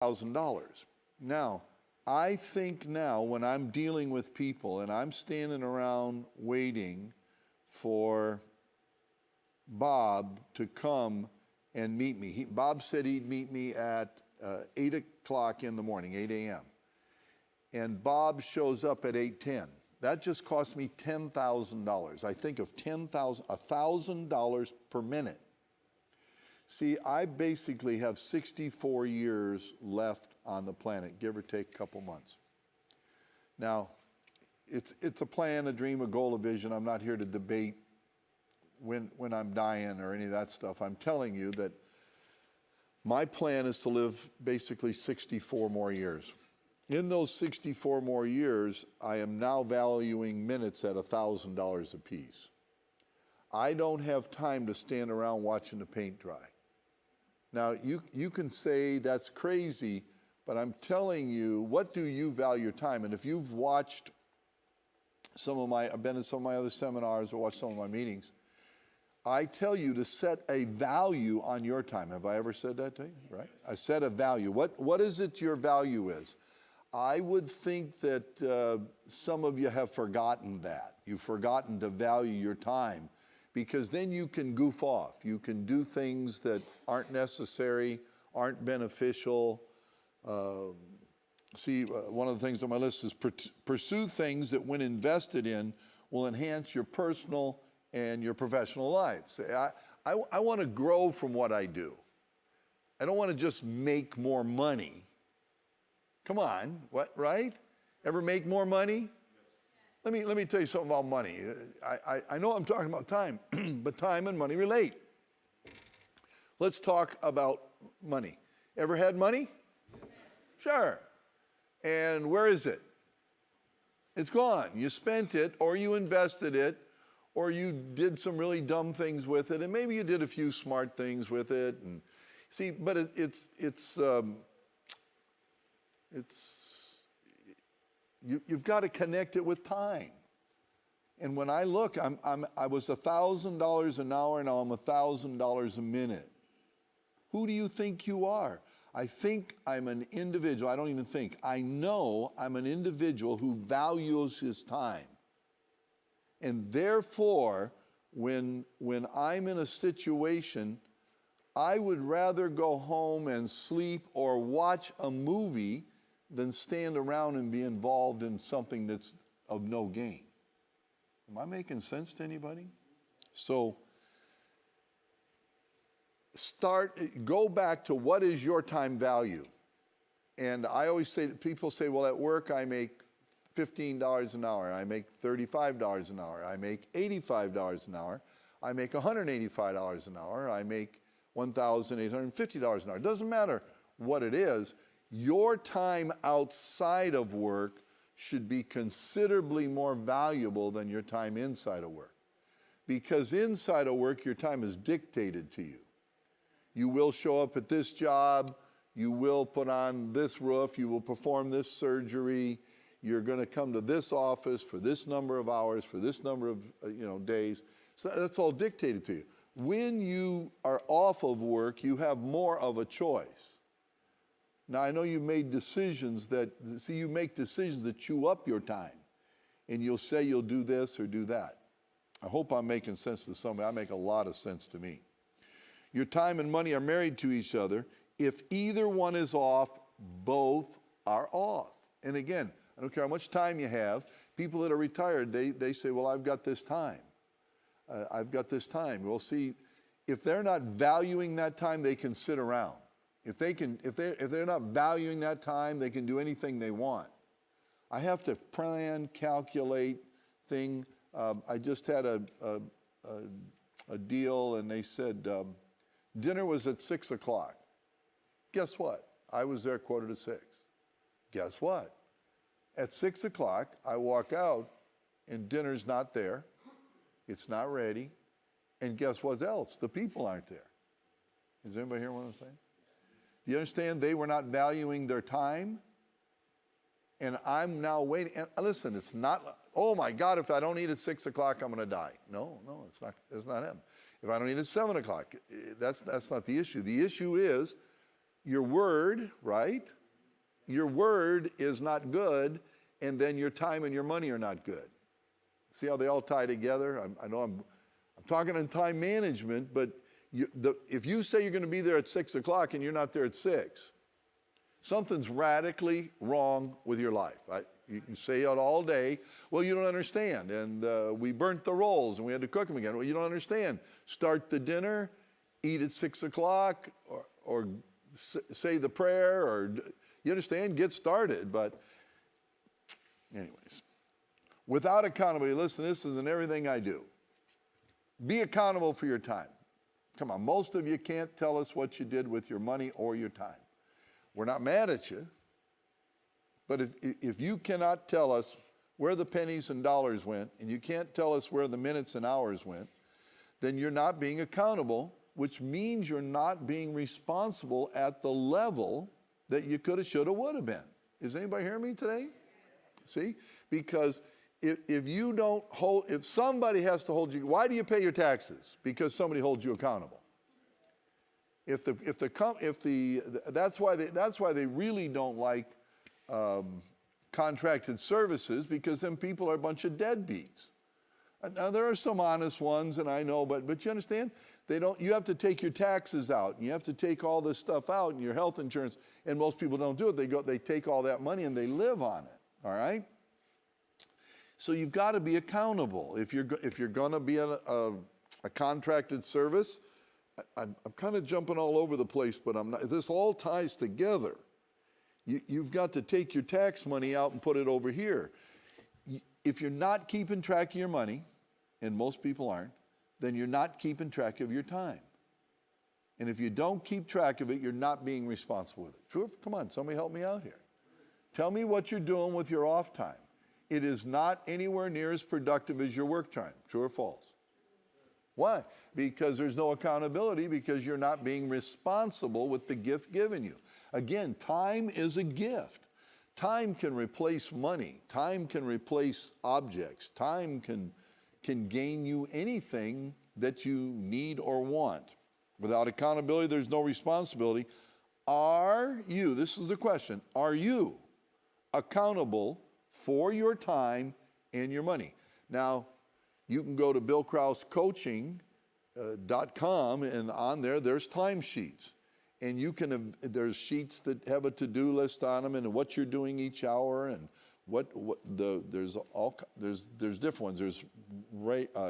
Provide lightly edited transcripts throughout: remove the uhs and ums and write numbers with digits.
$1,000. Now, I think now when I'm dealing with people and I'm standing around waiting for Bob to come and meet me. Bob said he'd meet me at 8 o'clock in the morning, 8 a.m. And Bob shows up at 8:10. That just cost me $10,000. I think of $1,000 per minute. See, I basically have 64 years left on the planet, give or take a couple months. Now, it's a plan, a dream, a goal, a vision. I'm not here to debate when I'm dying or any of that stuff. I'm telling you that my plan is to live basically 64 more years. In those 64 more years, I am now valuing minutes at $1,000 a piece. I don't have time to stand around watching the paint dry. Now, you can say that's crazy, but I'm telling you, what do you value your time? And if you've watched I've been in some of my other seminars or watched some of my meetings, I tell you to set a value on your time. Have I ever said that to you? Right? I set a value. What is it your value is? I would think that some of you have forgotten that. You've forgotten to value your time, because then you can goof off. You can do things that aren't necessary, aren't beneficial. One of the things on my list is pursue things that when invested in will enhance your personal and your professional lives. I want to grow from what I do. I don't want to just make more money. Come on, what, right? Ever make more money? Let me tell you something about money. I know I'm talking about time, but time and money relate. Let's talk about money. Ever had money? Sure. And where is it? It's gone. You spent it, or you invested it, or you did some really dumb things with it, and maybe you did a few smart things with it. And see, but you've got to connect it with time. And when I look, I was $1,000 an hour, now I'm $1,000 a minute. Who do you think you are? I think I'm an individual. I don't even think. I know I'm an individual who values his time. And therefore, when I'm in a situation, I would rather go home and sleep or watch a movie than stand around and be involved in something that's of no gain. Am I making sense to anybody? So go back to what is your time value. And I always say, people say, well, at work I make $15 an hour, I make $35 an hour, I make $85 an hour, I make $185 an hour, I make $1,850 an hour. It doesn't matter what it is. Your time outside of work should be considerably more valuable than your time inside of work. Because inside of work, your time is dictated to you. You will show up at this job, you will put on this roof, you will perform this surgery, you're going to come to this office for this number of hours, for this number of days. So that's all dictated to you. When you are off of work, you have more of a choice. Now, I know you made decisions you make decisions that chew up your time. And you'll say you'll do this or do that. I hope I'm making sense to somebody. I make a lot of sense to me. Your time and money are married to each other. If either one is off, both are off. And again, I don't care how much time you have. People that are retired, they say, well, I've got this time. I've got this time. Well, see, if they're not valuing that time, they can sit around. If they're not valuing that time, they can do anything they want. I have to plan, calculate, thing. I just had a deal, and they said dinner was at 6 o'clock. Guess what? I was there 5:45. Guess what? At 6 o'clock, I walk out, and dinner's not there. It's not ready. And guess what else? The people aren't there. Is anybody hearing what I'm saying? Do you understand? They were not valuing their time. And I'm now waiting. And listen, it's not, oh my God, if I don't eat at 6 o'clock, I'm going to die. No, it's not him. If I don't eat at 7 o'clock, that's not the issue. The issue is your word, right? Your word is not good, and then your time and your money are not good. See how they all tie together? I know I'm talking on time management, but if you say you're going to be there at 6 o'clock and you're not there at 6, something's radically wrong with your life. You can say it all day. Well, you don't understand. And we burnt the rolls and we had to cook them again. Well, you don't understand. Start the dinner, eat at 6 o'clock, or say the prayer, or you understand? Get started. But anyways, without accountability, listen, this is in everything I do. Be accountable for your time. Come on, most of you can't tell us what you did with your money or your time. We're not mad at you, but if you cannot tell us where the pennies and dollars went, and you can't tell us where the minutes and hours went, then you're not being accountable, which means you're not being responsible at the level that you could have, should have, would have been. Is anybody hearing me today? See? Because if somebody has to hold you, why do you pay your taxes? Because somebody holds you accountable. That's why they really don't like contracted services, because then people are a bunch of deadbeats. Now there are some honest ones, and I know, but you understand, you have to take your taxes out, and you have to take all this stuff out, and your health insurance, and most people don't do it. They take all that money and they live on it. All right. So you've got to be accountable. If you're going to be a contracted service, I'm kind of jumping all over the place, but I'm not. This all ties together. You've got to take your tax money out and put it over here. If you're not keeping track of your money, and most people aren't, then you're not keeping track of your time. And if you don't keep track of it, you're not being responsible with it. True? Come on, somebody help me out here. Tell me what you're doing with your off time. It is not anywhere near as productive as your work time. True or false? Why? Because there's no accountability, because you're not being responsible with the gift given you. Again, time is a gift. Time can replace money. Time can replace objects. Time can gain you anything that you need or want. Without accountability, there's no responsibility. Are you, this is the question, are you accountable for your time and your money? Now, you can go to BillKrauseCoaching.com, and on there's timesheets. And there's sheets that have a to-do list on them, and what you're doing each hour, and there's different ones. There's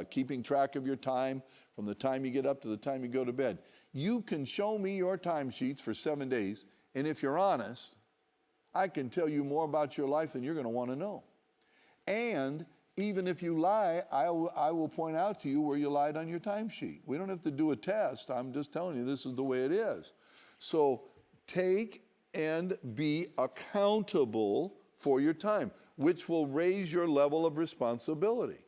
keeping track of your time from the time you get up to the time you go to bed. You can show me your timesheets for 7 days, and if you're honest, I can tell you more about your life than you're going to want to know. And even if you lie, I will point out to you where you lied on your timesheet. We don't have to do a test. I'm just telling you this is the way it is. So take and be accountable for your time, which will raise your level of responsibility.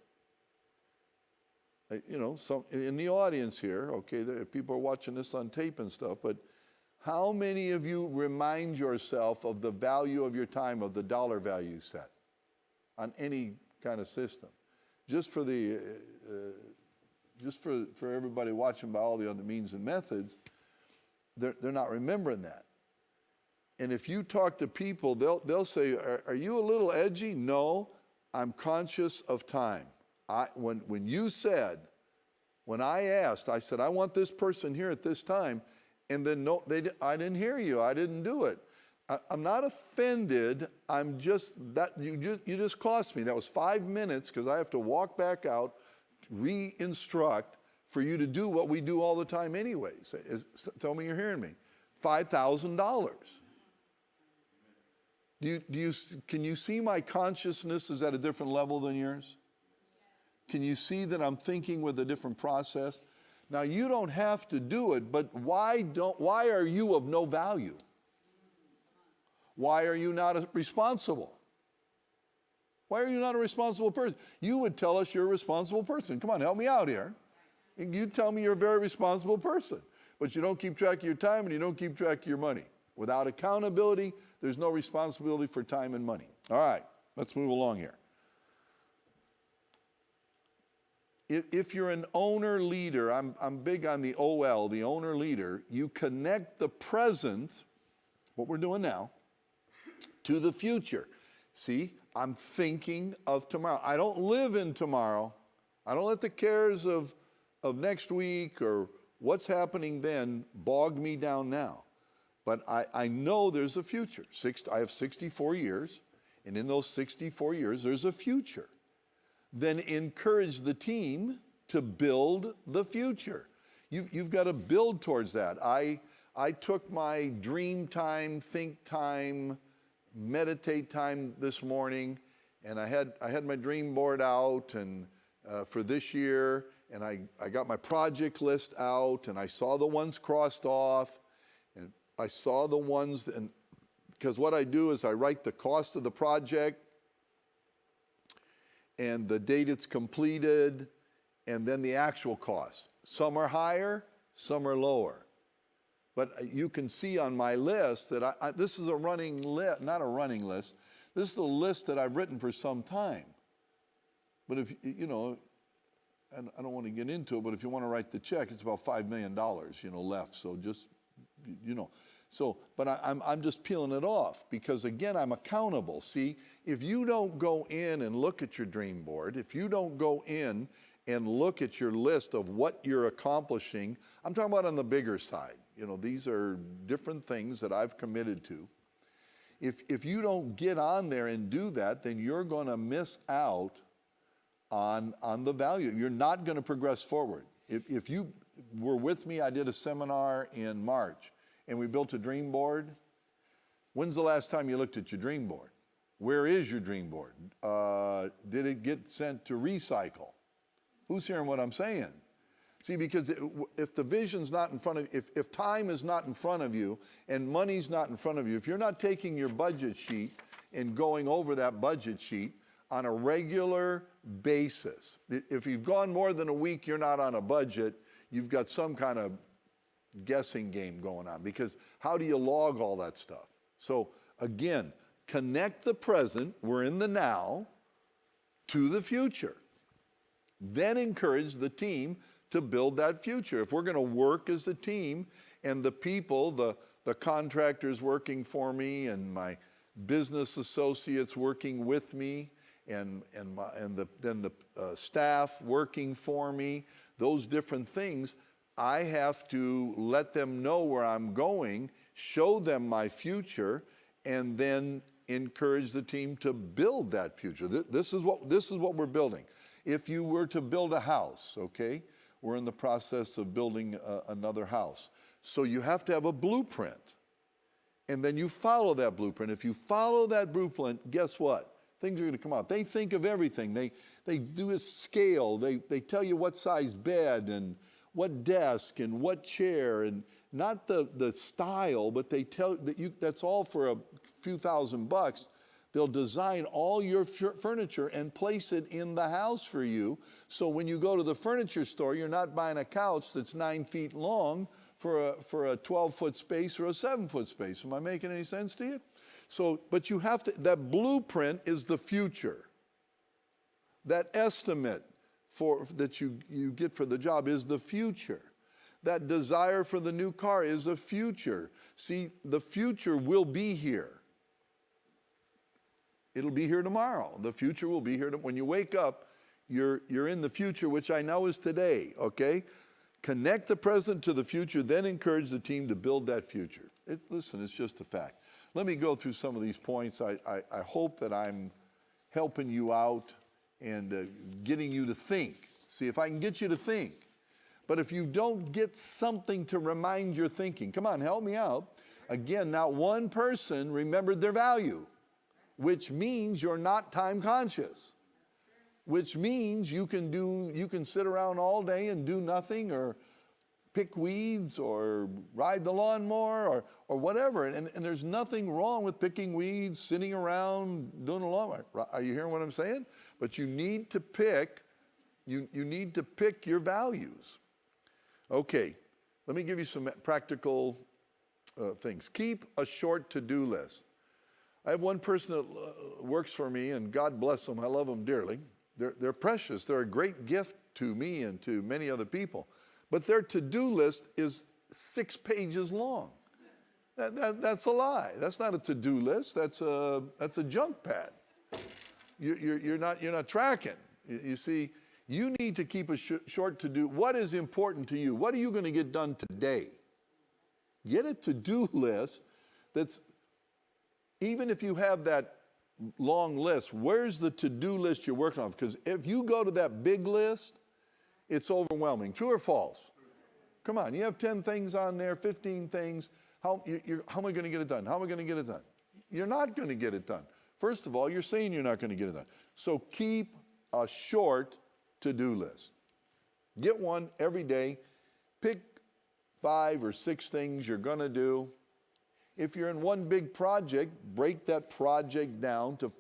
Some in the audience here, okay, people are watching this on tape and stuff, but how many of you remind yourself of the value of your time, of the dollar value set on any kind of system? Just for everybody watching by all the other means and methods, they're not remembering that. And if you talk to people, they'll say, are you a little edgy? No, I'm conscious of time. When I asked, I said, I want this person here at this time, and then no, I didn't hear you. I didn't do it. I'm not offended. I'm just, you just cost me. That was 5 minutes, because I have to walk back out, re-instruct for you to do what we do all the time anyways. Tell me you're hearing me. $5,000. Can you see my consciousness is at a different level than yours? Can you see that I'm thinking with a different process? Now, you don't have to do it, but why are you of no value? Why are you not responsible? Why are you not a responsible person? You would tell us you're a responsible person. Come on, help me out here. You tell me you're a very responsible person, but you don't keep track of your time and you don't keep track of your money. Without accountability, there's no responsibility for time and money. All right, let's move along here. If you're an owner-leader, I'm big on the OL, the owner-leader, you connect the present what we're doing now, to the future. See, I'm thinking of tomorrow. I don't live in tomorrow. I don't let the cares of next week or what's happening then bog me down now. But I know there's a future. I have 64 years, and in those 64 years, there's a future. Then encourage the team to build the future. You've got to build towards that. I took my dream time, think time, meditate time this morning, and I had my dream board out and for this year, and I got my project list out, and I saw the ones crossed off, and I saw the ones, and because what I do is I write the cost of the project and the date it's completed, and then the actual cost. Some are higher, some are lower. But you can see on my list that this is a running list, not a running list. This is the list that I've written for some time. But if, you know, and I don't want to get into it, but if you want to write the check, it's about $5 million, you know, left. So just, you know. So, but I'm just peeling it off because, again, I'm accountable. See, if you don't go in and look at your dream board, if you don't go in and look at your list of what you're accomplishing, I'm talking about on the bigger side. You know, these are different things that I've committed to. If you don't get on there and do that, then you're going to miss out on the value. You're not going to progress forward. If you were with me, I did a seminar in March, and we built a dream board. When's the last time you looked at your dream board? Where is your dream board? Did it get sent to recycle? Who's hearing what I'm saying? See, because if the vision's not in front of you, if time is not in front of you and money's not in front of you, if you're not taking your budget sheet and going over that budget sheet on a regular basis, if you've gone more than a week, you're not on a budget, you've got some kind of guessing game going on, because how do you log all that stuff? So again, connect the present, we're in the now, to the future. Then encourage the team to build that future. If we're going to work as a team, and the people, the contractors working for me, and my business associates working with me, and the staff working for me, those different things, I have to let them know where I'm going, show them my future, and then encourage the team to build that future. This is what we're building. If you were to build a house, okay, we're in the process of building another house. So you have to have a blueprint, and then you follow that blueprint. If you follow that blueprint, guess what? Things are going to come out. They think of everything. They do a scale. They tell you what size bed and what desk and what chair, and not the style, but they tell that that's all for a few $1,000s. They'll design all your furniture and place it in the house for you. So when you go to the furniture store, you're not buying a couch that's 9 feet long for a 12-foot space or a 7-foot space. Am I making any sense to you? So, but you have to, that blueprint is the future. That estimate that you get for the job is the future. That desire for the new car is a future. See, the future will be here. It'll be here tomorrow. The future will be here. When you wake up, you're in the future, which I know is today, okay? Connect the present to the future, then encourage the team to build that future. Listen, it's just a fact. Let me go through some of these points. I hope that I'm helping you out and getting you to think. See, if I can get you to think. But if you don't get something to remind your thinking, come on, help me out. Again, not one person remembered their value, which means you're not time conscious, which means you can sit around all day and do nothing, or pick weeds, or ride the lawnmower, or whatever. And there's nothing wrong with picking weeds, sitting around, doing the lawnmower. Are you hearing what I'm saying? But you need to pick, you need to pick your values. Okay, let me give you some practical things. Keep a short to-do list. I have one person that works for me, and God bless them. I love them dearly. They're precious. They're a great gift to me and to many other people. But their to-do list is 6 pages long. That's a lie. That's not a to-do list. That's a junk pad. You're not tracking. You see, you need to keep a short to-do. What is important to you? What are you going to get done today? Get a to-do list that's, even if you have that long list, where's the to-do list you're working on? Because if you go to that big list, it's overwhelming. True or false? Come on, you have 10 things on there, 15 things. How am I going to get it done? How am I going to get it done? You're not going to get it done. First of all, you're saying you're not going to get it done. So keep a short to-do list. Get one every day. Pick 5 or 6 things you're going to do. If you're in one big project, break that project down to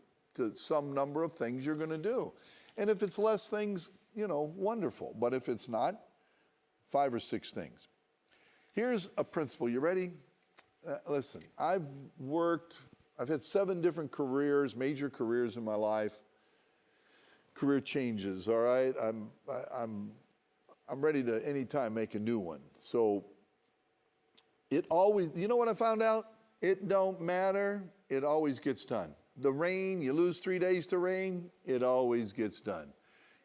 some number of things you're going to do. And if it's less things, wonderful. But if it's not, 5 or 6 things. Here's a principle. You ready? Listen, I've had 7 different careers, major careers in my life. Career changes, all right? I'm ready to anytime make a new one. So it always, you know what I found out? It don't matter. It always gets done. The rain, you lose 3 days to rain, it always gets done.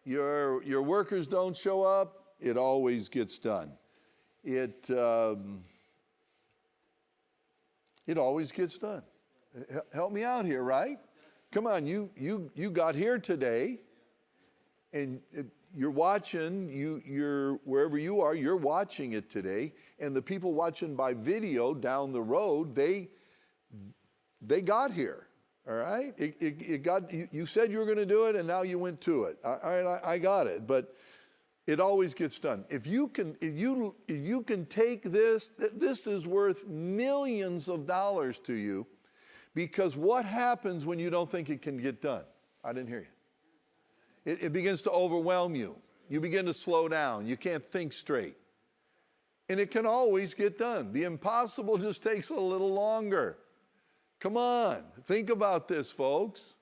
Your workers don't show up, it always gets done. It always gets done. Help me out here, right? Come on, you got here today, and you're watching, you're wherever you are, you're watching it today, and the people watching by video down the road, they got here. All right, you said you were going to do it, and now you went to it. All right, I got it, but it always gets done. If you can take this is worth millions of dollars to you, because what happens when you don't think it can get done? I didn't hear you. It begins to overwhelm you. You begin to slow down. You can't think straight, and it can always get done. The impossible just takes a little longer. Come on, think about this, folks.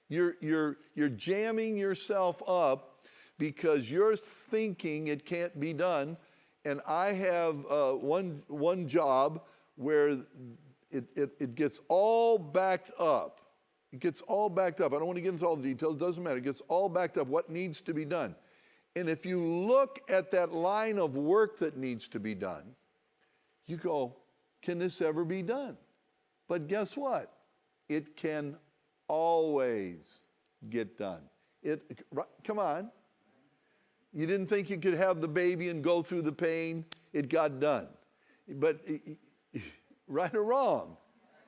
You're jamming yourself up because you're thinking it can't be done. And I have one job where it gets all backed up. It gets all backed up. I don't want to get into all the details. It doesn't matter. It gets all backed up, what needs to be done. And if you look at that line of work that needs to be done, you go, can this ever be done? But guess what? It can always get done. Come on. You didn't think you could have the baby and go through the pain. It got done. But right or wrong,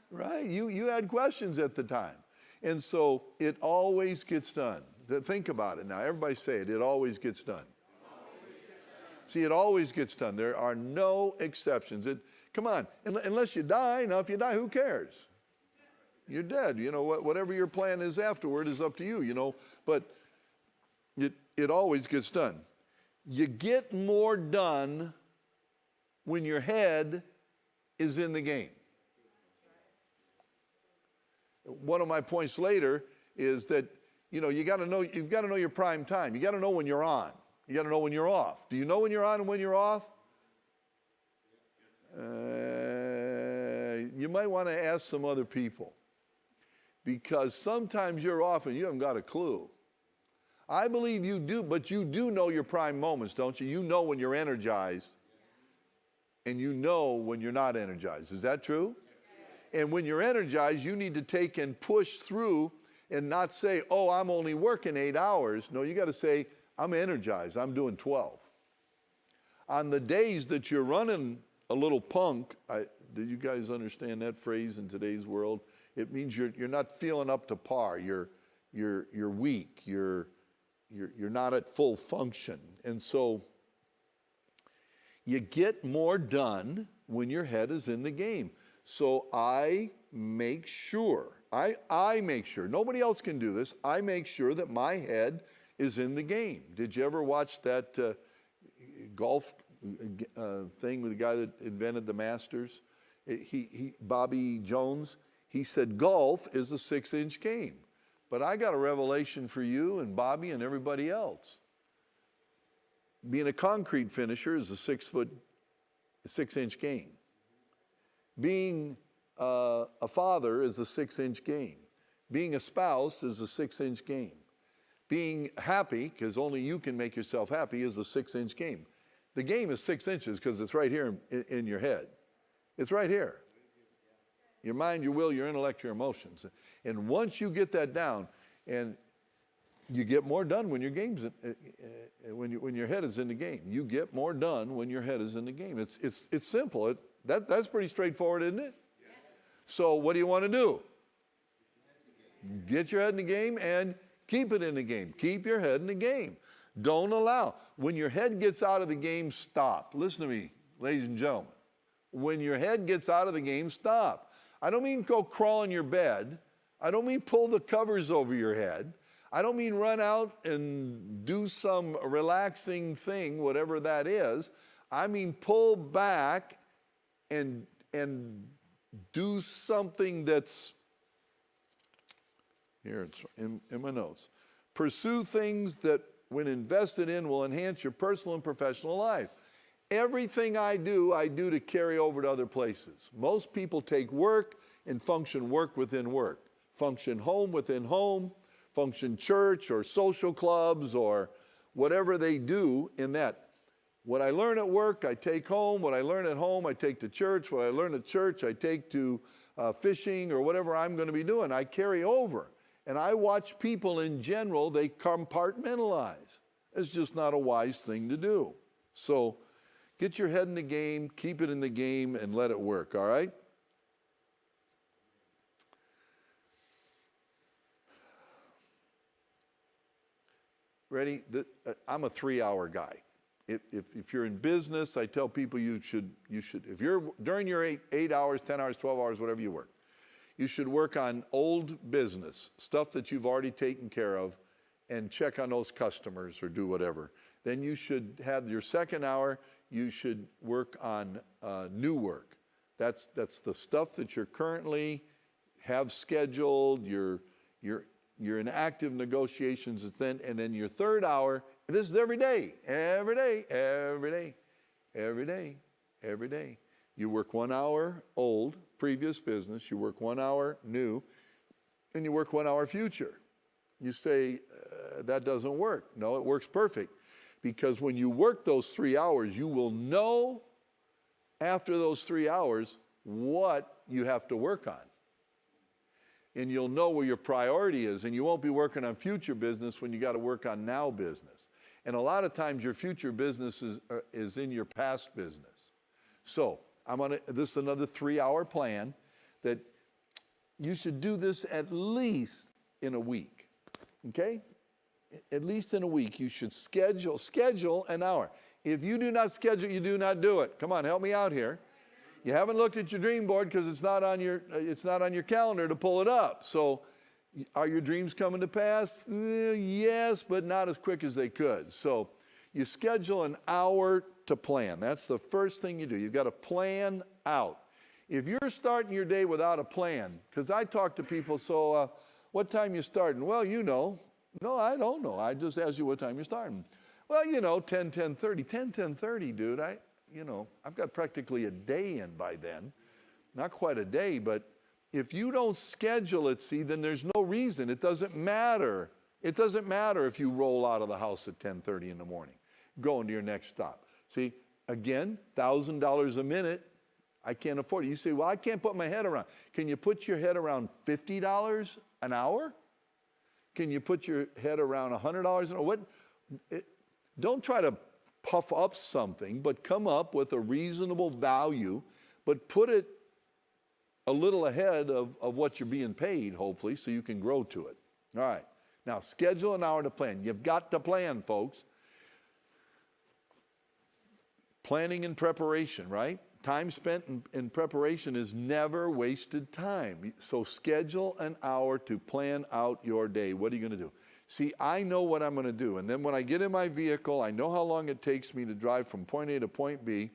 right? You had questions at the time. And so it always gets done. Think about it now. Everybody say it. It always gets done. See, it always gets done. There are no exceptions. Come on, unless you die. Now, if you die, who cares? You're dead. Whatever your plan is afterward is up to you, But it always gets done. You get more done when your head is in the game. One of my points later is that, you've got to know your prime time. You got to know when you're on. You got to know when you're off. Do you know when you're on and when you're off? You might want to ask some other people, because sometimes you're off and you haven't got a clue. I believe you do, but you do know your prime moments, don't you? You know when you're energized, and you know when you're not energized. Is that true? And when you're energized, you need to take and push through and not say, oh, I'm only working 8 hours. No, you got to say, I'm energized. I'm doing 12. On the days that you're running a little punk, do you guys understand that phrase in today's world? It means you're not feeling up to par. You're weak. You're not at full function. And so you get more done when your head is in the game. So I make sure, nobody else can do this, I make sure that my head is in the game. Did you ever watch that golf thing with the guy that invented the Masters? Bobby Jones, he said golf is a 6-inch game. But I got a revelation for you and Bobby and everybody else. Being a concrete finisher is a 6-inch game. Being a father is a 6-inch game. Being a spouse is a 6-inch game. Being happy, because only you can make yourself happy, is a 6-inch game. The game is 6 inches because it's right here in your head. It's right here. Your mind, your will, your intellect, your emotions. And once you get that down, and you get more done when your game's when your head is in the game. You get more done when your head is in the game. It's simple. That's pretty straightforward, isn't it? Yeah. So what do you want to do? Get your head in the game and keep it in the game. Keep your head in the game. Don't allow. When your head gets out of the game, stop. Listen to me, ladies and gentlemen. When your head gets out of the game, stop. I don't mean go crawl in your bed. I don't mean pull the covers over your head. I don't mean run out and do some relaxing thing, whatever that is. I mean pull back and do something that's, here it's in my notes. Pursue things that when invested in will enhance your personal and professional life. Everything I do to carry over to other places. Most people take work and function work within work. Function home within home. Function church or social clubs or whatever they do in that. What I learn at work, I take home. What I learn at home, I take to church. What I learn at church, I take to fishing or whatever I'm going to be doing. I carry over. And I watch people in general, they compartmentalize. It's just not a wise thing to do. So get your head in the game, keep it in the game, and let it work, all right? Ready? I'm a 3-hour guy. If you're in business, I tell people you should, if you're during your 8 hours, 10 hours, 12 hours, whatever you work, you should work on old business, stuff that you've already taken care of, and check on those customers or do whatever. Then you should have your second hour, you should work on new work. That's the stuff that you're currently have scheduled, you're in active negotiations, and then your third hour, this is every day. You work 1 hour old, previous business, you work 1 hour new, and you work 1 hour future. You say, that doesn't work. No, it works perfect. Because when you work those 3 hours, you will know after those 3 hours what you have to work on. And you'll know where your priority is, and you won't be working on future business when you got to work on now business. And a lot of times your future business is in your past business. So this is another 3-hour plan that you should do this at least in a week, okay? At least in a week, you should schedule an hour. If you do not schedule, you do not do it. Come on, help me out here. You haven't looked at your dream board because it's not on your calendar to pull it up. So are your dreams coming to pass? Yes, but not as quick as they could. So you schedule an hour to plan. That's the first thing you do. You've got to plan out. If you're starting your day without a plan, because I talk to people, so what time you starting? Well, you know. No, I don't know. I just asked you what time you're starting. Well, 10, 10:30. 10, 10:30, dude. I've got practically a day in by then. Not quite a day, but if you don't schedule it, see, then there's no reason. It doesn't matter. It doesn't matter if you roll out of the house at 10:30 in the morning, going to your next stop. See, again, $1,000 a minute, I can't afford it. You say, well, I can't put my head around. Can you put your head around $50 an hour? Can you put your head around $100 an hour? Don't try to puff up something, but come up with a reasonable value, but put it a little ahead of what you're being paid, hopefully, so you can grow to it. All right. Now, schedule an hour to plan. You've got to plan, folks. Planning and preparation, right? Time spent in preparation is never wasted time. So schedule an hour to plan out your day. What are you going to do? See, I know what I'm going to do. And then when I get in my vehicle, I know how long it takes me to drive from point A to point B.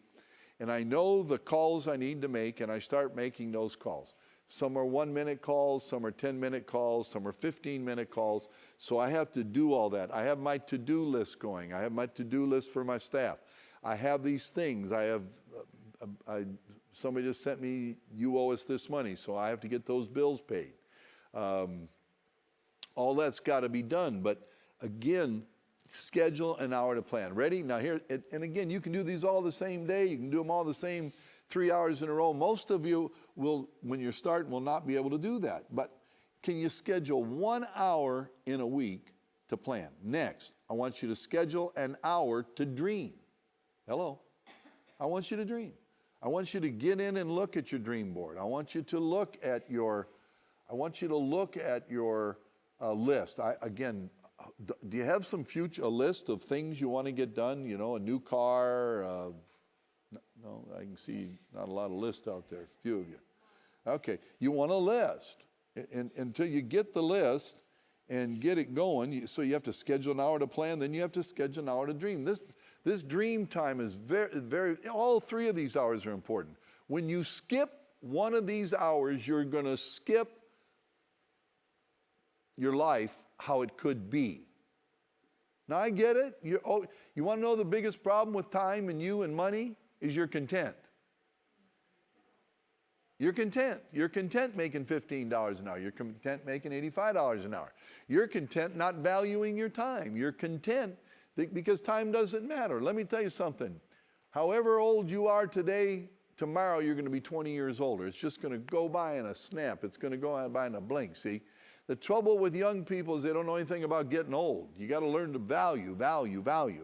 And I know the calls I need to make, and I start making those calls. Some are 1-minute calls, some are 10-minute calls, some are 15-minute calls. So I have to do all that. I have my to-do list going. I have my to-do list for my staff. I have these things. I somebody just sent me, you owe us this money, so I have to get those bills paid. All that's got to be done. But again, schedule an hour to plan. Ready? Now here, and again, you can do these all the same day. You can do them all the same 3 hours in a row. Most of you will, when you're starting, will not be able to do that. But can you schedule 1 hour in a week to plan? Next, I want you to schedule an hour to dream. Hello? I want you to dream. I want you to get in and look at your dream board. I want you to look at your, list. Do you have a list of things you want to get done? You know, a new car. No, I can see not a lot of lists out there. A few of you. Okay, you want a list. And until you get the list and get it going, so you have to schedule an hour to plan, then you have to schedule an hour to dream. This dream time is very, all 3 of these hours are important. When you skip one of these hours, you're going to skip your life how it could be. Now, I get it. You want to know the biggest problem with time and you and money is you're content. You're content. You're content making $15 an hour. You're content making $85 an hour. You're content not valuing your time. You're content because time doesn't matter. Let me tell you something. However old you are today, tomorrow you're going to be 20 years older. It's just going to go by in a snap. It's going to go by in a blink, see? The trouble with young people is they don't know anything about getting old. You got to learn to value.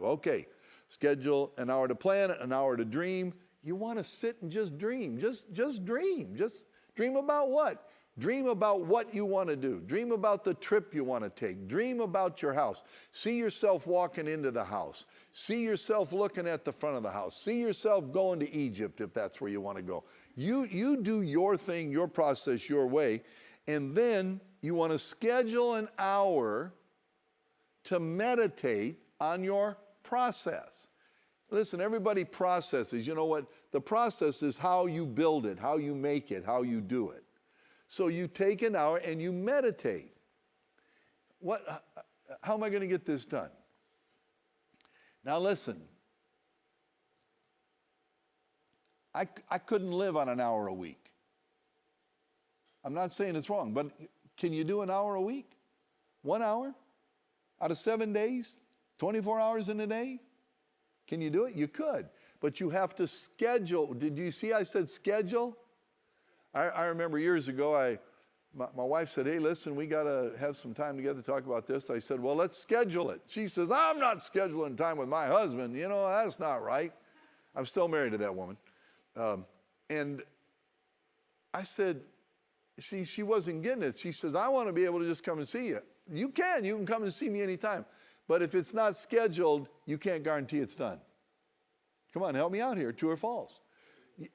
Okay, schedule an hour to plan, an hour to dream. You want to sit and just dream. Just dream. Just dream about what? Dream about what you want to do. Dream about the trip you want to take. Dream about your house. See yourself walking into the house. See yourself looking at the front of the house. See yourself going to Egypt if that's where you want to go. You do your thing, your process, your way, and then you want to schedule an hour to meditate on your process. Listen, everybody processes. You know what? The process is how you build it, how you make it, how you do it. So you take an hour and you meditate. How am I going to get this done? Now listen, I couldn't live on an hour a week. I'm not saying it's wrong, but can you do an hour a week? 1 hour? Out of 7 days? 24 hours in a day? Can you do it? You could, but you have to schedule. Did you see I said schedule? I remember years ago, my wife said, hey, listen, we got to have some time together to talk about this. I said, well, let's schedule it. She says, I'm not scheduling time with my husband. You know, that's not right. I'm still married to that woman. And I said, she wasn't getting it. She says, I want to be able to just come and see you. You can come and see me anytime. But if it's not scheduled, you can't guarantee it's done. Come on, help me out here, true or false?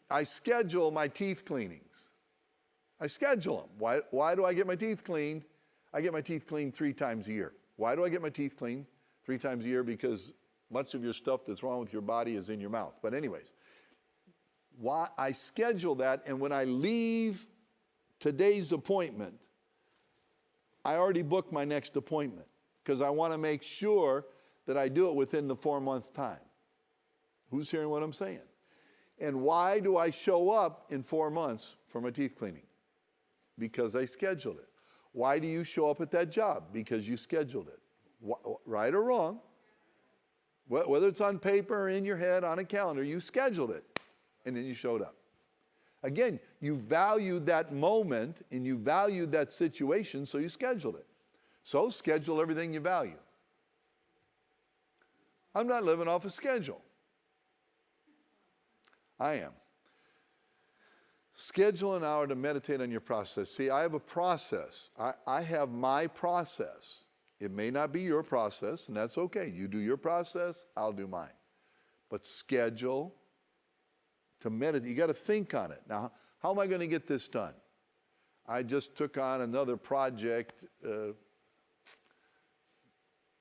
I schedule my teeth cleanings. I schedule them. Why do I get my teeth cleaned? I get my teeth cleaned 3 times a year. Why do I get my teeth cleaned 3 times a year? Because much of your stuff that's wrong with your body is in your mouth. But anyways, why I schedule that, and when I leave today's appointment, I already booked my next appointment because I want to make sure that I do it within the 4-month time. Who's hearing what I'm saying? And why do I show up in 4 months for my teeth cleaning? Because I scheduled it. Why do you show up at that job? Because you scheduled it. Right or wrong, whether it's on paper or in your head, on a calendar, you scheduled it, and then you showed up. Again, you valued that moment, and you valued that situation, so you scheduled it. So schedule everything you value. I'm not living off a schedule. I am. Schedule an hour to meditate on your process. See, I have a process. I have my process. It may not be your process, and that's okay. You do your process, I'll do mine. But schedule to meditate. You got to think on it. Now, how am I going to get this done? I just took on another project. I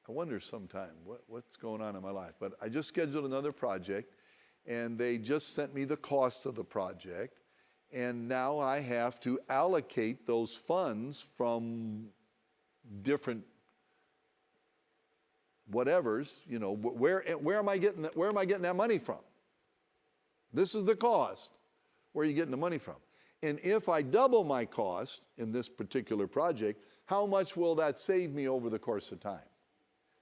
wonder sometime what's going on in my life. But I just scheduled another project, and they just sent me the cost of the project. And now I have to allocate those funds from different whatevers. You know, where am I getting that money from? This is the cost. Where are you getting the money from? And if I double my cost in this particular project, how much will that save me over the course of time?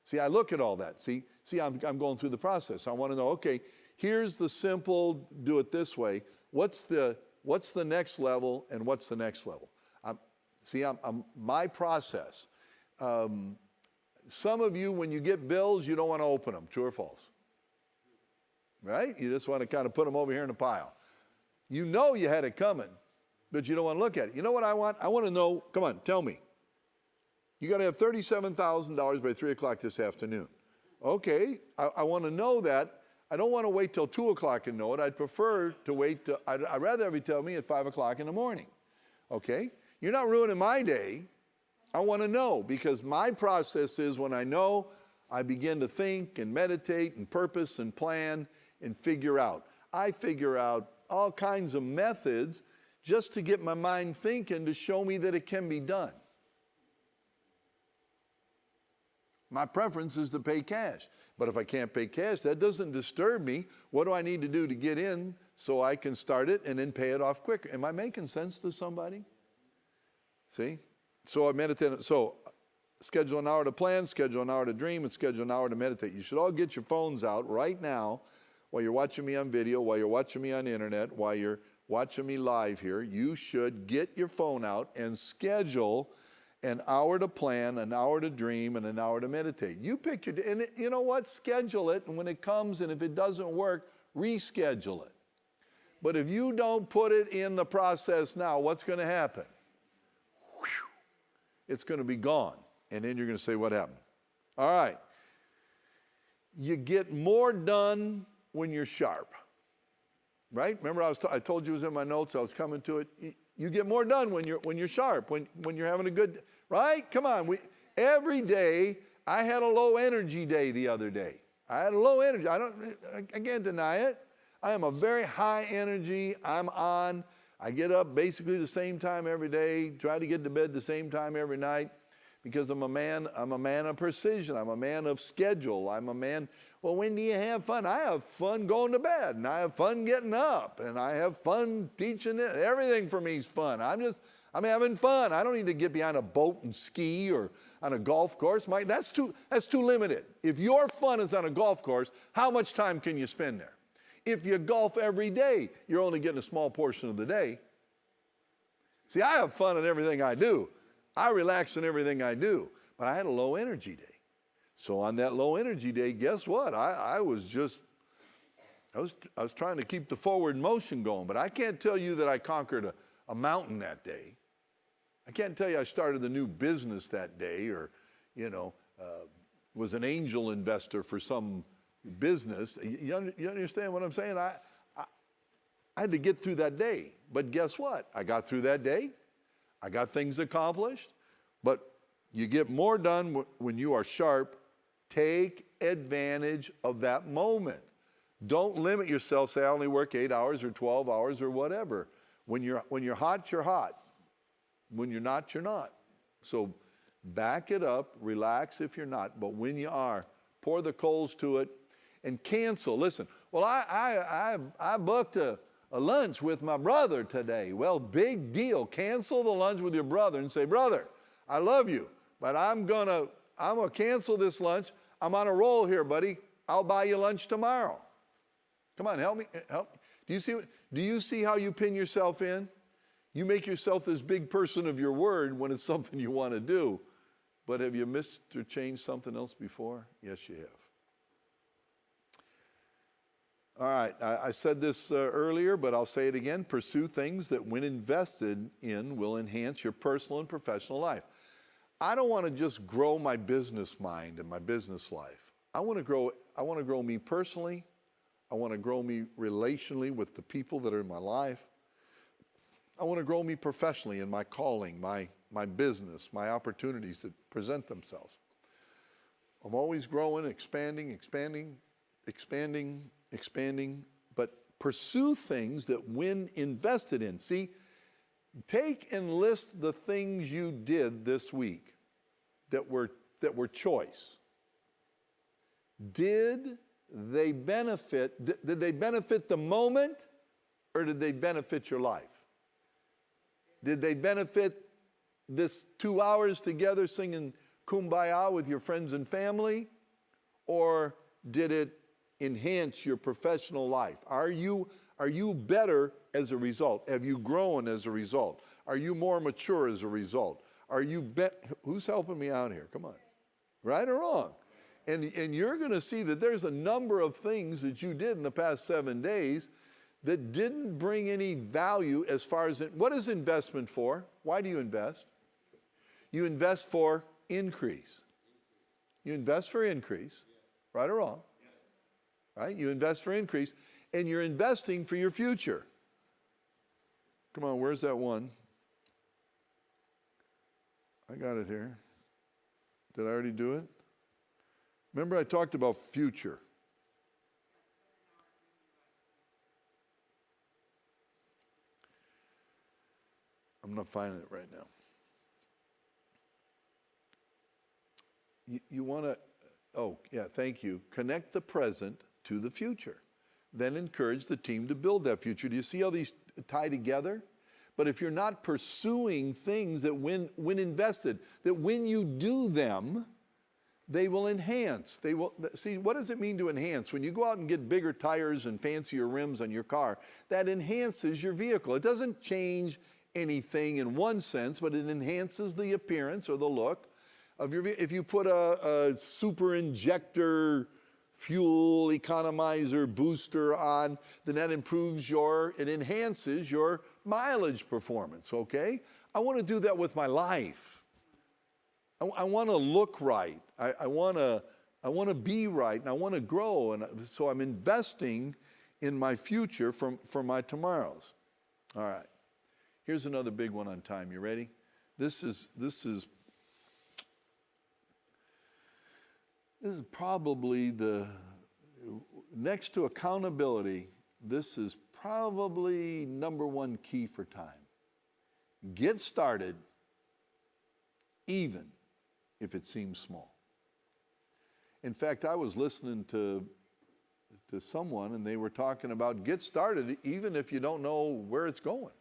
See, I look at all that. See, I'm going through the process. I want to know, okay, here's the simple, do it this way. What's the next level, and what's the next level? My process. Some of you, when you get bills, you don't want to open them. True or false? Right? You just want to kind of put them over here in a pile. You know you had it coming, but you don't want to look at it. You know what I want? I want to know, come on, tell me. You got to have $37,000 by 3 o'clock this afternoon. Okay, I want to know that. I don't want to wait till 2 o'clock and know it. I'd prefer to wait till, I'd rather have you tell me at 5 o'clock in the morning. Okay? You're not ruining my day. I want to know, because my process is when I know, I begin to think and meditate and purpose and plan and figure out. I figure out all kinds of methods just to get my mind thinking to show me that it can be done. My preference is to pay cash. But if I can't pay cash, that doesn't disturb me. What do I need to do to get in so I can start it and then pay it off quicker? Am I making sense to somebody? See? So I meditate. So schedule an hour to plan, schedule an hour to dream, and schedule an hour to meditate. You should all get your phones out right now while you're watching me on video, while you're watching me on the internet, while you're watching me live here. You should get your phone out and schedule an hour to plan, an hour to dream, and an hour to meditate. You pick your, and you know what? Schedule it, and when it comes, and if it doesn't work, reschedule it. But if you don't put it in the process now, what's going to happen? Whew. It's going to be gone. And then you're going to say, what happened? All right. You get more done when you're sharp. Right? Remember I told you it was in my notes, I was coming to it. You get more done when you're sharp, when you're having a good, right? Come on. Every day, I had a low energy day the other day. I had a low energy. I can't deny it. I am a very high energy. I'm on. I get up basically the same time every day, try to get to bed the same time every night, because I'm a man of precision. I'm a man of schedule. I'm a man, well, when do you have fun? I have fun going to bed, and I have fun getting up, and I have fun teaching it. Everything for me is fun. I'm having fun. I don't need to get behind a boat and ski or on a golf course. That's too limited. If your fun is on a golf course, how much time can you spend there? If you golf every day, you're only getting a small portion of the day. See, I have fun in everything I do. I relax in everything I do, but I had a low energy day. So on that low energy day, guess what? I was trying to keep the forward motion going, but I can't tell you that I conquered a mountain that day. I can't tell you I started a new business that day, or, was an angel investor for some business. You understand what I'm saying? I had to get through that day, but guess what? I got through that day. I got things accomplished, but you get more done when you are sharp. Take advantage of that moment. Don't limit yourself, say I only work 8 hours or 12 hours or whatever. When you're hot, you're hot. When you're not, you're not. So back it up, relax if you're not, but when you are, pour the coals to it and cancel. Listen, well, I booked a lunch with my brother today. Well, big deal. Cancel the lunch with your brother and say, brother, I love you, but I'm gonna cancel this lunch. I'm on a roll here, buddy. I'll buy you lunch tomorrow. Come on, help me. Help. Do you see how you pin yourself in? You make yourself this big person of your word when it's something you want to do. But have you missed or changed something else before? Yes, you have. All right, I said this earlier, but I'll say it again. Pursue things that, when invested in, will enhance your personal and professional life. I don't want to just grow my business mind and my business life. I want to grow me personally. I want to grow me relationally with the people that are in my life. I want to grow me professionally in my calling, my business, my opportunities that present themselves. I'm always growing, expanding, but pursue things that, when invested in. See, take and list the things you did this week that were choice. Did they benefit the moment, or did they benefit your life? Did they benefit this 2 hours together singing Kumbaya with your friends and family? Or did it enhance your professional life? Are you better as a result? Have you grown as a result? Are you more mature as a result? Who's helping me out here? Come on. Right or wrong? And you're going to see that there's a number of things that you did in the past 7 days that didn't bring any value as far as what is investment for? Why do you invest? You invest for increase. You invest for increase, right or wrong? Right? You invest for increase, and you're investing for your future. Come on, where's that one? I got it here. Did I already do it? Remember I talked about future. I'm not finding it right now. You want to, thank you. Connect the present to the future. Then encourage the team to build that future. Do you see how these tie together? But if you're not pursuing things that when invested, that when you do them, they will enhance. See, what does it mean to enhance? When you go out and get bigger tires and fancier rims on your car, that enhances your vehicle. It doesn't change anything in one sense, but it enhances the appearance or the look of your vehicle. If you put a super injector fuel economizer booster on, then that it enhances your mileage performance, okay? I want to do that with my life. I want to look right. I want to be right, and I want to grow, and so I'm investing in my future for my tomorrows. All right. Here's another big one on time. You ready? This is probably next to accountability, this is probably number one key for time. Get started, even if it seems small. In fact, I was listening to someone, and they were talking about get started even if you don't know where it's going.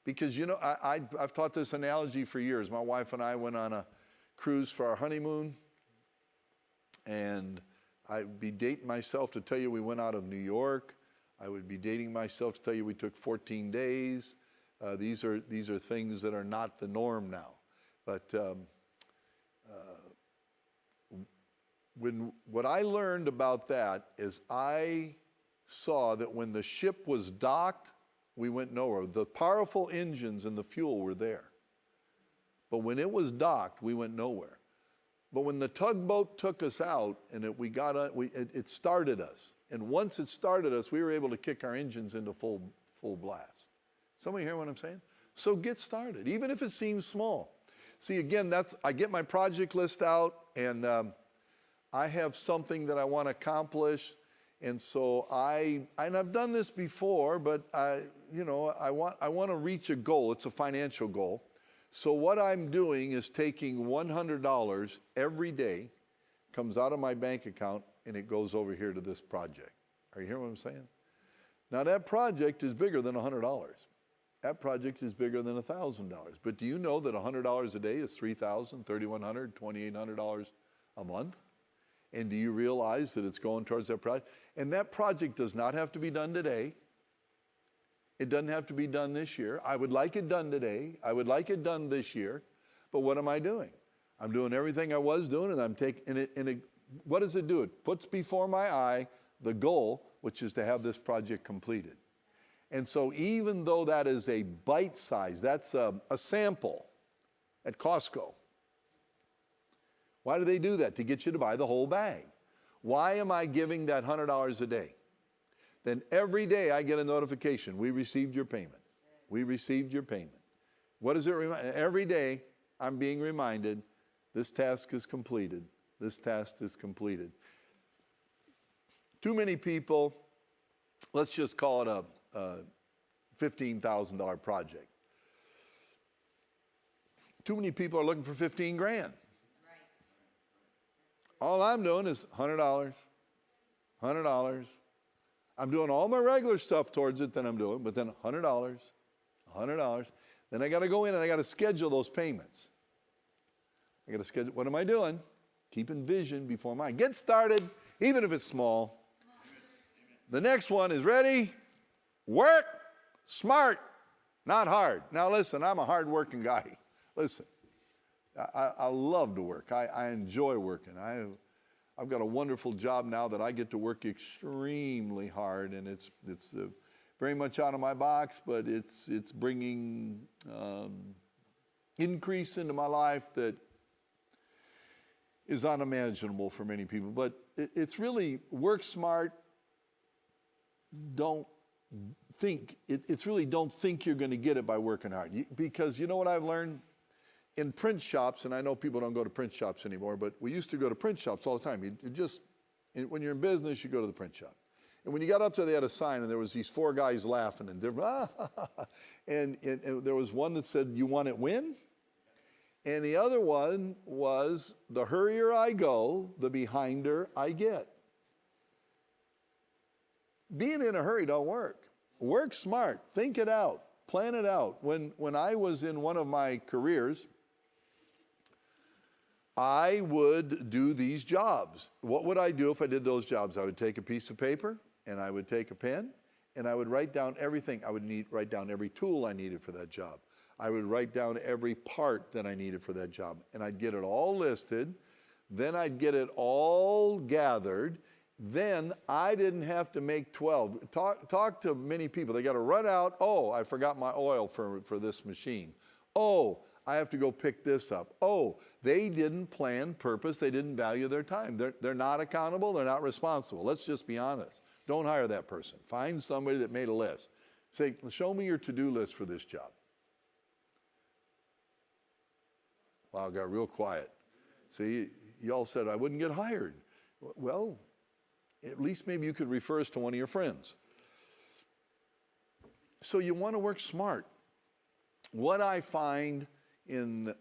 Because, I've taught this analogy for years. My wife and I went on a cruise for our honeymoon, and I'd be dating myself to tell you we went out of New York. I would be dating myself to tell you we took 14 days. These are things that are not the norm now. But what I learned about that is I saw that when the ship was docked, we went nowhere. The powerful engines and the fuel were there. But when it was docked, we went nowhere. But when the tugboat took us out and it started us. And once it started us, we were able to kick our engines into full blast. Somebody hear what I'm saying? So get started, even if it seems small. See, again, I get my project list out, and I have something that I want to accomplish. And so I've done this before, but I want to reach a goal. It's a financial goal. So what I'm doing is taking $100 every day, comes out of my bank account, and it goes over here to this project. Are you hearing what I'm saying? Now that project is bigger than $100. That project is bigger than $1,000. But do you know that $100 a day is $3,000, $3,100, $2,800 a month? And do you realize that it's going towards that project? And that project does not have to be done today. It doesn't have to be done this year. I would like it done today. I would like it done this year. But what am I doing? I'm doing everything I was doing, and I'm taking it. What does it do? It puts before my eye the goal, which is to have this project completed. And so even though that is a bite size, that's a sample at Costco. Why do they do that? To get you to buy the whole bag. Why am I giving that $100 a day? Then every day I get a notification, we received your payment. We received your payment. What does it remind? Every day I'm being reminded, this task is completed. This task is completed. Too many people, let's just call it a $15,000 project. Too many people are looking for 15 grand. All I'm doing is $100, $100, I'm doing all my regular stuff towards it that I'm doing, but then $100. Then I got to go in and I got to schedule those payments. I got to schedule. What am I doing? Keeping vision before my. Get started, even if it's small. The next one is ready. Work smart, not hard. Now listen, I'm a hard-working guy. Listen, I love to work. I enjoy working. I've got a wonderful job now that I get to work extremely hard, and it's very much out of my box, but it's bringing increase into my life that is unimaginable for many people. But it's really work smart. Don't think it's really don't think you're going to get it by working hard. Because you know what I've learned in print shops, and I know people don't go to print shops anymore, but we used to go to print shops all the time. When you're in business, you go to the print shop. And when you got up there, they had a sign, and there was these four guys laughing, and and there was one that said, "You want it when?" And the other one was, "The hurrier I go, the behinder I get." Being in a hurry don't work. Work smart. Think it out. Plan it out. When I was in one of my careers, I would do these jobs. What would I do if I did those jobs? I would take a piece of paper, and I would take a pen, and I would write down everything. I would write down every tool I needed for that job. I would write down every part that I needed for that job, and I'd get it all listed. Then I'd get it all gathered. Then I didn't have to make 12. Talk to many people. They got to run out. Oh, I forgot my oil for this machine. Oh, I have to go pick this up. Oh, they didn't plan, purpose. They didn't value their time. They're not accountable. They're not responsible. Let's just be honest. Don't hire that person. Find somebody that made a list. Say, show me your to-do list for this job. Wow, it got real quiet. See, y'all said I wouldn't get hired. Well, at least maybe you could refer us to one of your friends. So you want to work smart. What I find in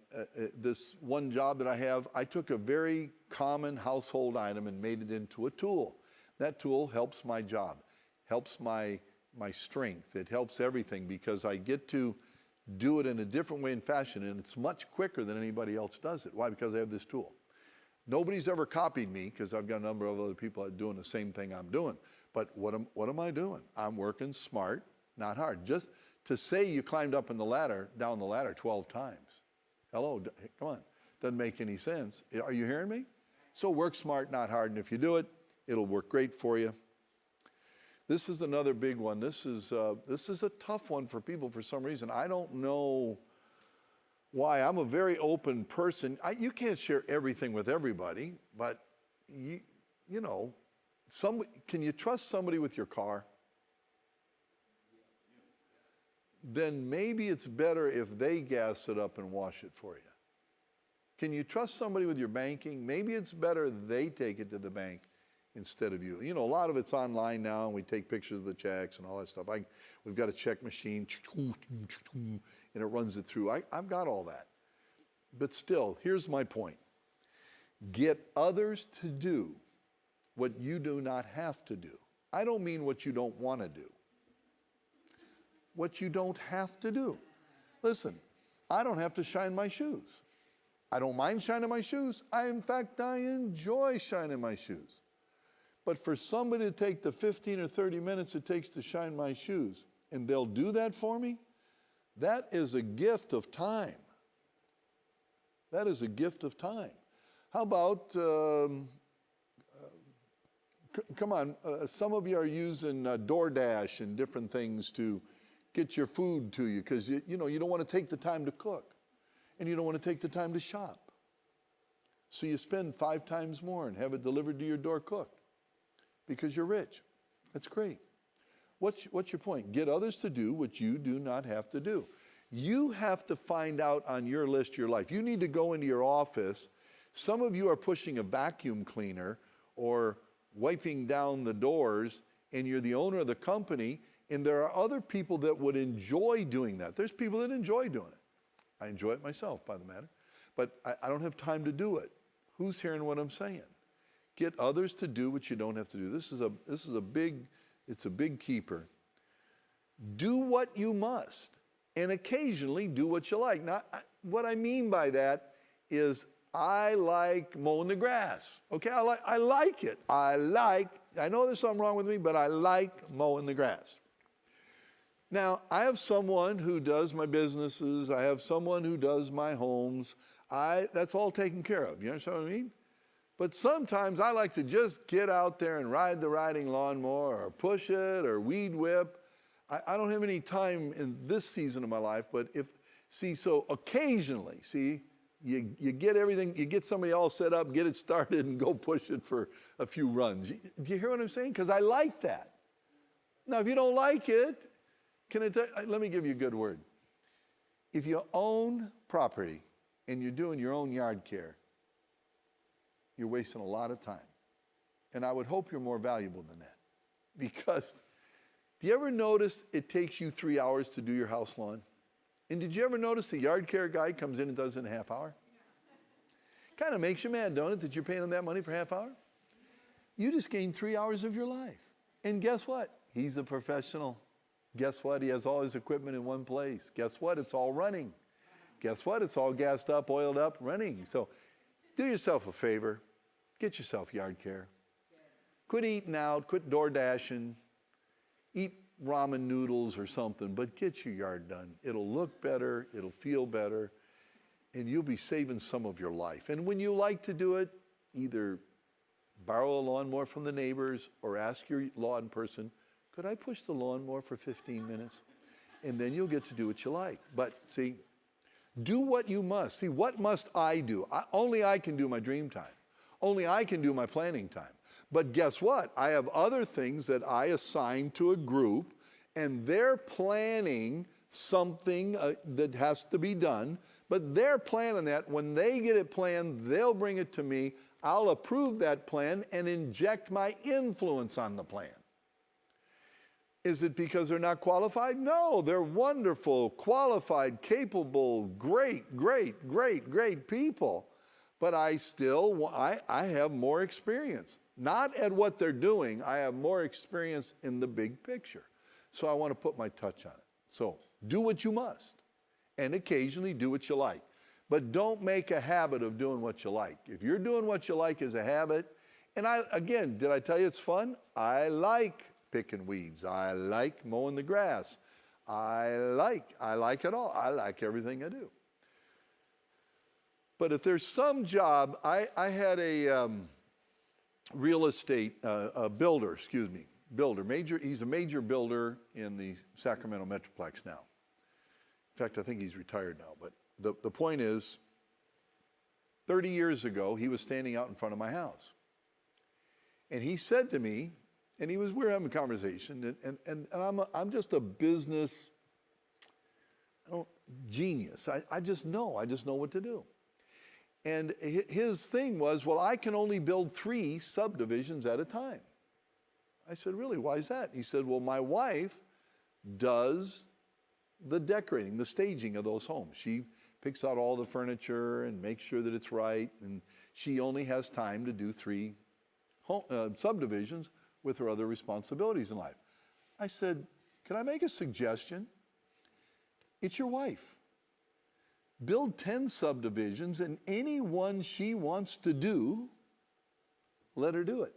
this one job that I have, I took a very common household item and made it into a tool. That tool helps my job, helps my strength. It helps everything because I get to do it in a different way and fashion, and it's much quicker than anybody else does it. Why? Because I have this tool. Nobody's ever copied me because I've got a number of other people doing the same thing I'm doing. But what am I doing? I'm working smart, not hard. Just to say you climbed up down the ladder 12 times. Hello, come on. Doesn't make any sense. Are you hearing me? So work smart, not hard. And if you do it, it'll work great for you. This is another big one. This is a tough one for people for some reason. I don't know why. I'm a very open person. You can't share everything with everybody, but you know, can you trust somebody with your car? Then maybe it's better if they gas it up and wash it for you. Can you trust somebody with your banking? Maybe it's better they take it to the bank instead of you. You know, a lot of it's online now, and we take pictures of the checks and all that stuff. We've got a check machine, and it runs it through. I've got all that. But still, here's my point. Get others to do what you do not have to do. I don't mean what you don't want to do. What you don't have to do. Listen, I don't have to shine my shoes. I don't mind shining my shoes. In fact, I enjoy shining my shoes. But for somebody to take the 15 or 30 minutes it takes to shine my shoes, and they'll do that for me, that is a gift of time. That is a gift of time. How about, come on, some of you are using DoorDash and different things to get your food to you because you don't want to take the time to cook, and you don't want to take the time to shop. So you spend 5 times more and have it delivered to your door cooked because you're rich. That's great. What's your point? Get others to do what you do not have to do. You have to find out on your list your life. You need to go into your office. Some of you are pushing a vacuum cleaner or wiping down the doors, and you're the owner of the company, and there are other people that would enjoy doing that. There's people that enjoy doing it. I enjoy it myself, by the matter. But I don't have time to do it. Who's hearing what I'm saying? Get others to do what you don't have to do. This is a big It's a big keeper. Do what you must, and occasionally do what you like. Now, what I mean by that is I like mowing the grass. Okay, I like it. I know there's something wrong with me, but I like mowing the grass. Now, I have someone who does my businesses. I have someone who does my homes. That's all taken care of. You understand what I mean? But sometimes I like to just get out there and ride the riding lawnmower or push it or weed whip. I don't have any time in this season of my life, but so occasionally, you get everything, you get somebody all set up, get it started, and go push it for a few runs. Do you hear what I'm saying? Because I like that. Now, if you don't like it, let me give you a good word. If you own property and you're doing your own yard care, you're wasting a lot of time. And I would hope you're more valuable than that. Because, do you ever notice it takes you 3 hours to do your house lawn? And did you ever notice the yard care guy comes in and does it in a half hour? Kind of makes you mad, don't it, that you're paying him that money for a half hour? You just gained 3 hours of your life. And guess what? He's a professional. Guess what? He has all his equipment in one place. Guess what? It's all running. Guess what? It's all gassed up, oiled up, running. So do yourself a favor. Get yourself yard care. Quit eating out. Quit door dashing. Eat ramen noodles or something, but get your yard done. It'll look better. It'll feel better. And you'll be saving some of your life. And when you like to do it, either borrow a lawnmower from the neighbors or ask your lawn person, could I push the lawnmower for 15 minutes? And then you'll get to do what you like. But see, do what you must. See, what must I do? Only I can do my dream time. Only I can do my planning time. But guess what? I have other things that I assign to a group, and they're planning something that has to be done, but they're planning that. When they get it planned, they'll bring it to me. I'll approve that plan and inject my influence on the plan. Is it because they're not qualified? No, they're wonderful, qualified, capable, great people. But I have more experience. Not at what they're doing. I have more experience in the big picture. So I want to put my touch on it. So do what you must. And occasionally do what you like. But don't make a habit of doing what you like. If you're doing what you like as a habit, and again, did I tell you it's fun? I like picking weeds. I like mowing the grass. I like it all. I like everything I do. But if there's some job, I had a real estate builder, he's a major builder in the Sacramento Metroplex now. In fact, I think he's retired now. But the point is, 30 years ago, he was standing out in front of my house. And he said to me, and we were having a conversation, and I'm just a business genius. I just know what to do. And his thing was, well, I can only build 3 subdivisions at a time. I said, really, why is that? He said, well, my wife does the decorating, the staging of those homes. She picks out all the furniture and makes sure that it's right, and she only has time to do 3 subdivisions with her other responsibilities in life. I said, can I make a suggestion? It's your wife. Build 10 subdivisions, and any one she wants to do, let her do it.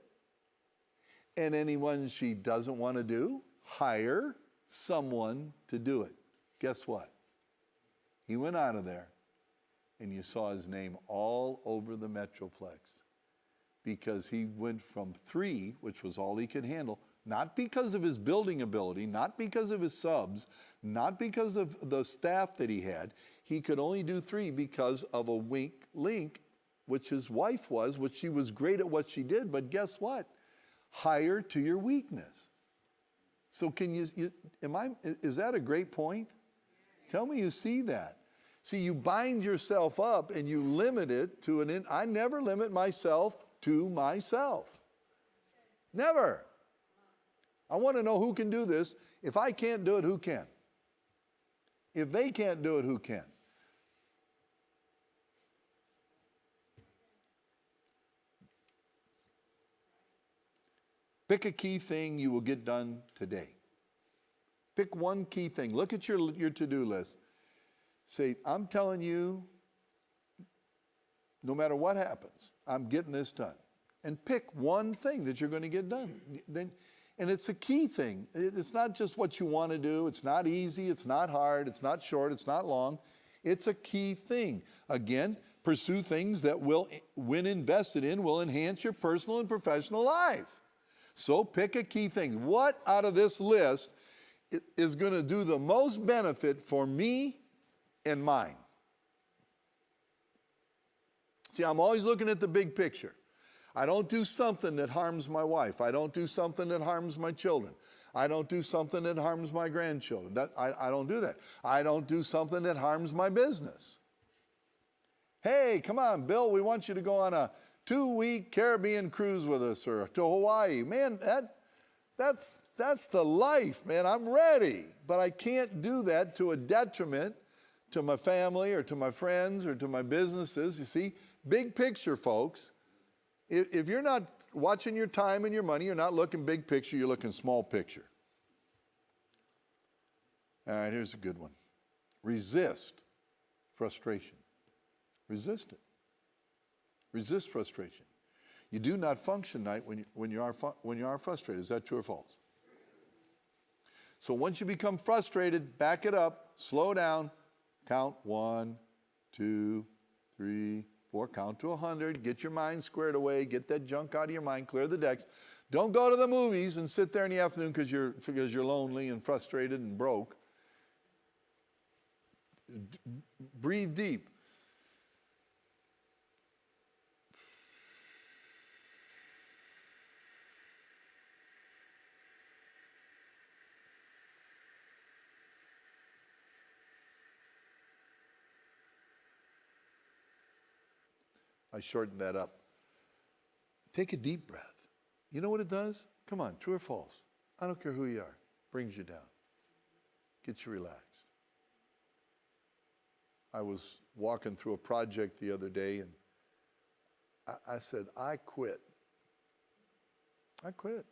And any one she doesn't want to do, hire someone to do it. Guess what? He went out of there, and you saw his name all over the Metroplex, because he went from 3, which was all he could handle, not because of his building ability, not because of his subs, not because of the staff that he had. He could only do 3 because of a weak link, which his wife was, which she was great at what she did, but guess what? Hire to your weakness. So is that a great point? Tell me you see that. See, you bind yourself up and you limit it to I never limit myself to myself. Never. I want to know who can do this. If I can't do it, who can? If they can't do it, who can? Pick a key thing you will get done today. Pick one key thing. Look at your to-do list. Say, I'm telling you, no matter what happens, I'm getting this done. And pick one thing that you're going to get done. And it's a key thing. It's not just what you want to do. It's not easy. It's not hard. It's not short. It's not long. It's a key thing. Again, pursue things that will, when invested in, will enhance your personal and professional life. So pick a key thing. What out of this list is going to do the most benefit for me and mine? See, I'm always looking at the big picture. I don't do something that harms my wife. I don't do something that harms my children. I don't do something that harms my grandchildren. I don't do that. I don't do something that harms my business. Hey, come on, Bill, we want you to go on a 2-week Caribbean cruise with us, or to Hawaii. Man, that's the life, man. I'm ready. But I can't do that to a detriment to my family or to my friends or to my businesses. You see, big picture, folks. If you're not watching your time and your money, you're not looking big picture, you're looking small picture. All right, here's a good one. Resist frustration. Resist it. Resist frustration. You do not function right when you are frustrated. Is that true or false? So once you become frustrated, back it up, slow down, count 1, 2, 3, 4, count to 100, get your mind squared away, get that junk out of your mind, clear the decks. Don't go to the movies and sit there in the afternoon because you're lonely and frustrated and broke. Breathe deep. I shortened that up. Take a deep breath. You know what it does? Come on, true or false? I don't care who you are. Brings you down. Gets you relaxed. I was walking through a project the other day, and I said, I quit. I quit.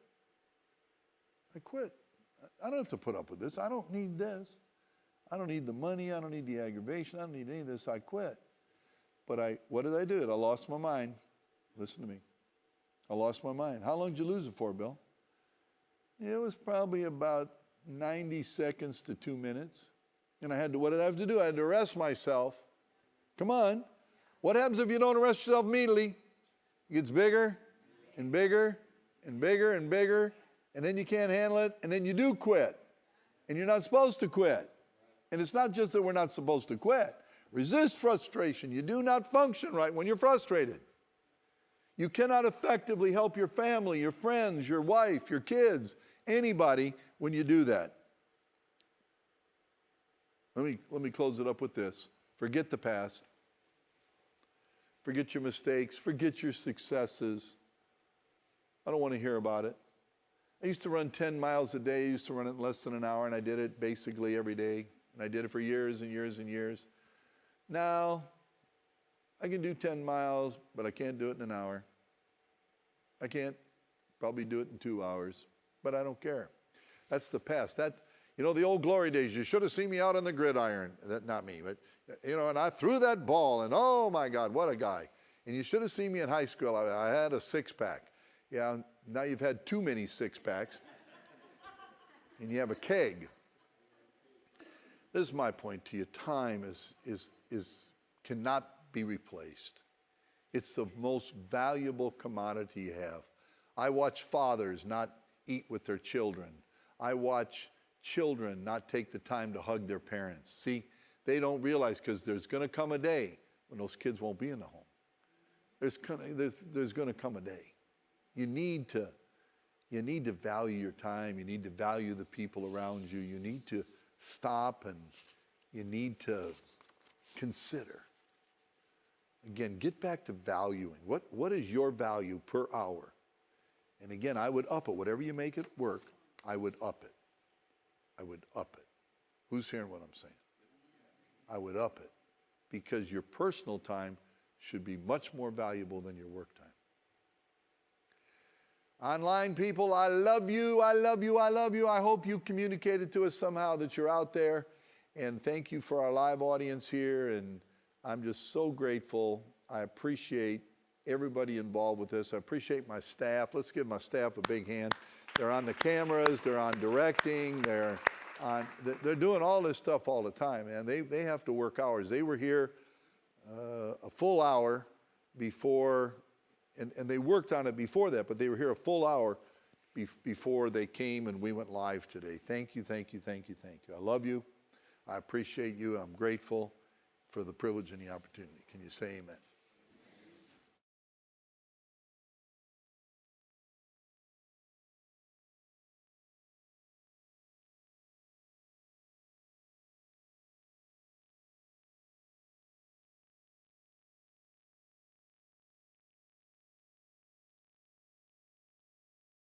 I quit. I don't have to put up with this. I don't need this. I don't need the money. I don't need the aggravation. I don't need any of this. I quit. But what did I do? I lost my mind. Listen to me. I lost my mind. How long did you lose it for, Bill? It was probably about 90 seconds to 2 minutes. And what did I have to do? I had to arrest myself. Come on. What happens if you don't arrest yourself immediately? It gets bigger and bigger and bigger and bigger, and then you can't handle it, and then you do quit. And you're not supposed to quit. And it's not just that we're not supposed to quit. Resist frustration. You do not function right when you're frustrated. You cannot effectively help your family, your friends, your wife, your kids, anybody when you do that. Let me close it up with this. Forget the past. Forget your mistakes. Forget your successes. I don't want to hear about it. I used to run 10 miles a day. I used to run it in less than an hour, and I did it basically every day. And I did it for years and years and years. Now, I can do 10 miles, but I can't do it in an hour. I can't probably do it in 2 hours, but I don't care. That's the past. The old glory days, you should have seen me out on the gridiron. Not me, but, and I threw that ball, and oh my God, what a guy. And you should have seen me in high school. I had a six-pack. Yeah, now you've had too many six-packs, and you have a keg. This is my point to you. Time cannot be replaced. It's the most valuable commodity you have. I watch fathers not eat with their children. I watch children not take the time to hug their parents. See, they don't realize, because there's going to come a day when those kids won't be in the home. There's going to come a day. You need to value your time. You need to value the people around you. You need to stop, and you need to consider. Again, get back to valuing. What is your value per hour? And again, I would up it. Whatever you make it work, I would up it. I would up it. Who's hearing what I'm saying? I would up it, because your personal time should be much more valuable than your work time. Online people, I love you, I love you, I love you. I hope you communicated to us somehow that you're out there. And thank you for our live audience here. And I'm just so grateful. I appreciate everybody involved with this. I appreciate my staff. Let's give my staff a big hand. They're on the cameras, they're on directing, they're doing all this stuff all the time, man. They have to work hours. They were here a full hour before, and they worked on it before that, but they were here a full hour before they came and we went live today. Thank you, thank you, thank you, thank you. I love you. I appreciate you. I'm grateful for the privilege and the opportunity. Can you say amen?